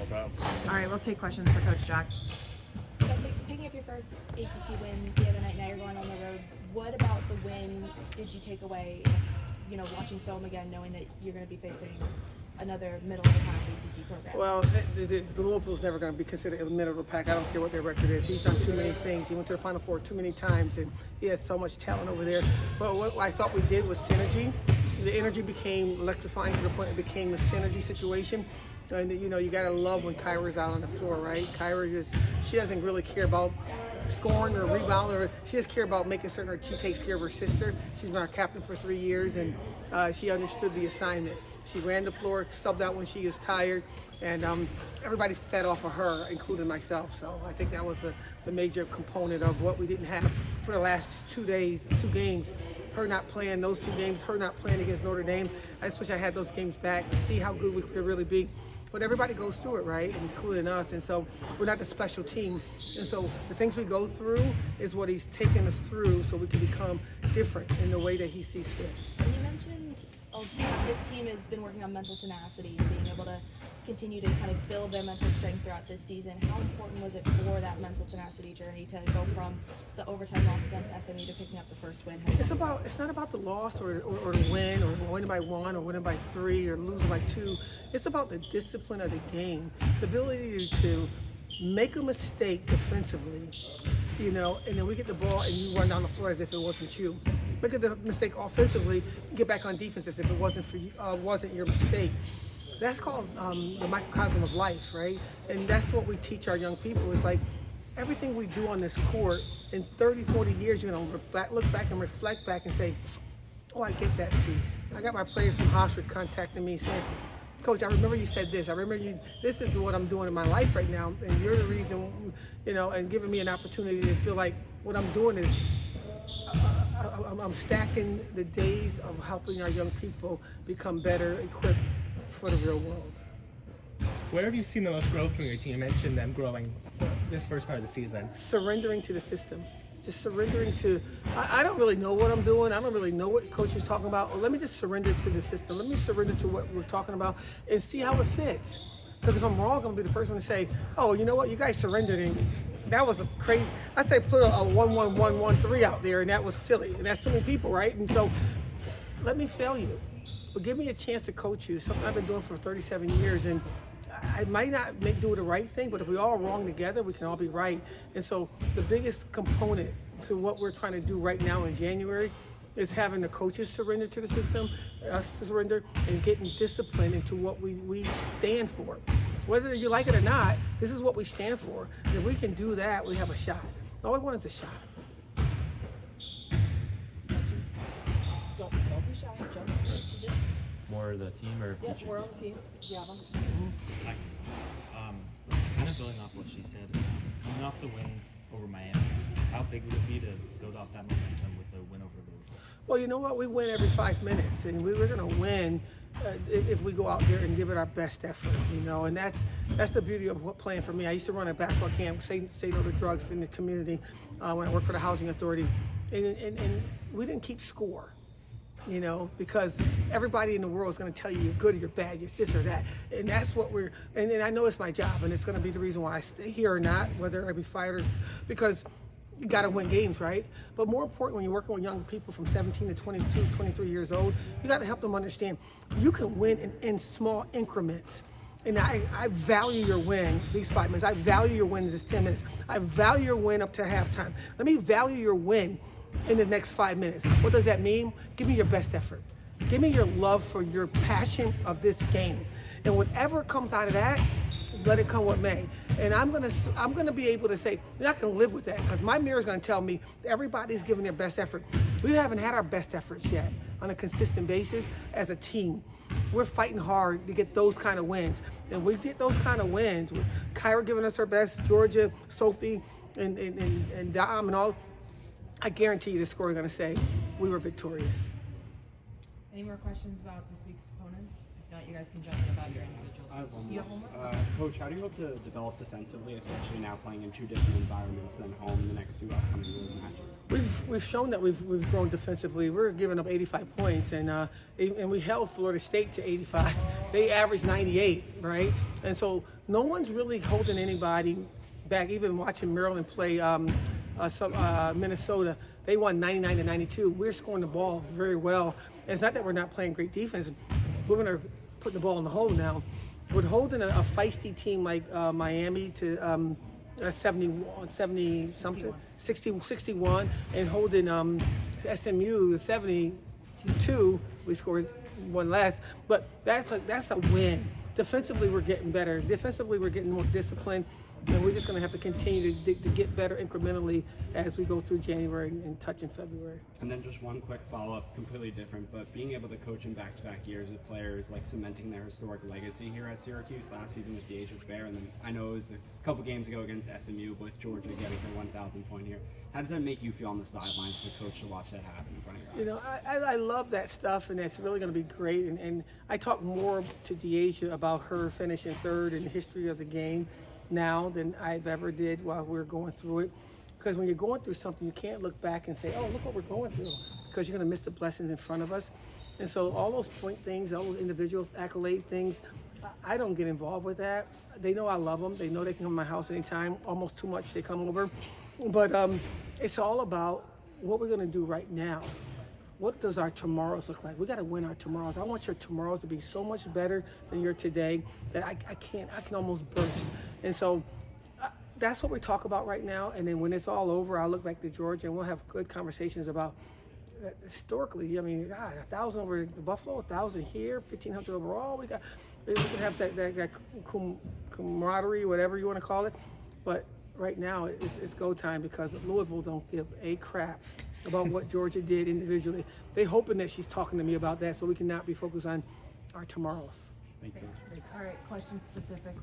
problem. All right, we'll take questions for Coach Jack. So picking up your first ACC win the other night, now you're going on the road. What about the win did you take away, watching film again, knowing that you're going to be facing another middle of the pack ACC program? Well, the Louisville's never going to be considered a middle of the pack. I don't care what their record is. He's done too many things. He went to the Final Four too many times, and he has so much talent over there. But what I thought we did was synergy. The energy became electrifying to the point it became a synergy situation. And you gotta love when Kyra's out on the floor, right? Kyra she doesn't really care about scoring or rebounding, she just care about making certain that she takes care of her sister. She's been our captain for 3 years, and she understood the assignment. She ran the floor, subbed out when she was tired, and everybody fed off of her, including myself. So I think that was the major component of what we didn't have for the last 2 days, 2 games. Her not playing those 2 games, her not playing against Notre Dame. I just wish I had those games back to see how good we could really be. But everybody goes through it, right, including us, and so we're not the special team. And so the things we go through is what he's taken us through so we can become different in the way that he sees fit. And you mentioned this team has been working on mental tenacity, being able to continue to kind of build their mental strength throughout this season. How important was it for that mental tenacity journey to go from the overtime loss against SMU to picking up the first win? It's not about the loss or the win, or winning by 1 or winning by 3 or losing by 2. It's about the discipline of the game, the ability to make a mistake defensively, and then we get the ball and you run down the floor as if it wasn't you. Make a mistake offensively, get back on defense as if it wasn't for you, wasn't your mistake. That's called the microcosm of life, right? And that's what we teach our young people. It's like everything we do on this court, in 30, 40 years, you're going to look back and reflect back and say, oh, I get that piece. I got my players from Hofstra contacting me saying, Coach, I remember you said this. I remember this is what I'm doing in my life right now, and you're the reason, and giving me an opportunity to feel like what I'm doing is I'm stacking the days of helping our young people become better equipped for the real world. Where have you seen the most growth from your team? You mentioned them growing this first part of the season. Surrendering to the system. Just surrendering to, I don't really know what I'm doing. I don't really know what coach is talking about. Let me just surrender to the system. Let me surrender to what we're talking about and see how it fits. Because if I'm wrong, I'm going to be the first one to say, oh, you know what? You guys surrendered, and that was a crazy. I say put a 1-1-1-1-3 out there, and that was silly. And that's so many people, right? And so let me fail you. But give me a chance to coach you, something I've been doing for 37 years. And I might not do the right thing, but if we all wrong together, we can all be right. And so the biggest component to what we're trying to do right now in January is having the coaches surrender to the system, us surrender, and getting disciplined into what we stand for. Whether you like it or not, this is what we stand for. And if we can do that, we have a shot. All I want is a shot. Don't be shy, jump. More of the team or Yeah, future? we're on the team. Yeah. Hi. Kind of building off what she said, coming off the win over Miami, how big would it be to build off that momentum with the win over Louisville? Well, you know what? We win every 5 minutes, and we're going to win if we go out there and give it our best effort, and that's the beauty of playing for me. I used to run a basketball camp, say no to drugs in the community when I worked for the Housing Authority, and we didn't keep score. Because everybody in the world is going to tell you you're good or you're bad, you're this or that. And that's what and I know it's my job, and it's going to be the reason why I stay here or not, whether I be fired, because you got to win games, right? But more important, when you're working with young people from 17 to 22, 23 years old, you got to help them understand you can win in small increments. And I value your win these 5 minutes. I value your win this 10 minutes. I value your win up to halftime. Let me value your win in the next 5 minutes. What does that mean? Give me your best effort. Give me your love for your passion of this game. And whatever comes out of that, let it come what may. And I'm gonna be able to say, you're not gonna live with that, because my mirror is gonna tell me everybody's giving their best effort. We haven't had our best efforts yet on a consistent basis as a team. We're fighting hard to get those kind of wins. And we get those kind of wins with Kyra giving us her best, Georgia, Sophie, and Dom and all. I guarantee you the score is going to say we were victorious. Any more questions about this week's opponents? If not, you guys can jump in about your individuals. I have one You more. have one more? Coach, how do you hope to develop defensively, especially now playing in 2 different environments than home in the next 2 upcoming road matches? We've shown that we've grown defensively. We're giving up 85 points, and we held Florida State to 85. they average 98, right? And so no one's really holding anybody back. Even watching Maryland play Minnesota, they won 99-92. We're scoring the ball very well. And it's not that we're not playing great defense. Women are putting the ball in the hole now. With holding a feisty team like Miami to 61, and holding SMU 72, we scored one less, but that's a win. Defensively, we're getting better. Defensively, we're getting more disciplined, and we're just going to have to continue to get better incrementally as we go through January and touch in February. And then just one quick follow-up, completely different, but being able to coach in back-to-back years with players, like cementing their historic legacy here at Syracuse. Last season with the age of Bear, and then I know it was a couple games ago against SMU with Georgia getting their 1,000 point here. How does that make you feel on the sidelines as a coach to watch that happen in front of your eyes? You know, I love that stuff, and that's really going to be great. And I talk more to Deasia about her finishing third in the history of the game now than I've ever did while we were going through it. Because when you're going through something, you can't look back and say, oh, look what we're going through, because you're going to miss the blessings in front of us. And so all those point things, all those individual accolade things, I don't get involved with that. They know I love them. They know they can come to my house anytime, almost too much they come over. But it's all about what we're going to do right now. What does our tomorrows look like? We got to win our tomorrows. I want your tomorrows to be so much better than your today that I can almost burst. And so that's what we talk about right now. And then when it's all over, I'll look back to Georgia and we'll have good conversations about historically. I mean, God, 1,000 over the Buffalo, 1,000 here, 1,500 overall. We can have that camaraderie, whatever you want to call it. But right now, it's go time, because Louisville don't give a crap about what Georgia did individually. They're hoping that she's talking to me about that, so we can not be focused on our tomorrows. Thank you. All right, question specific.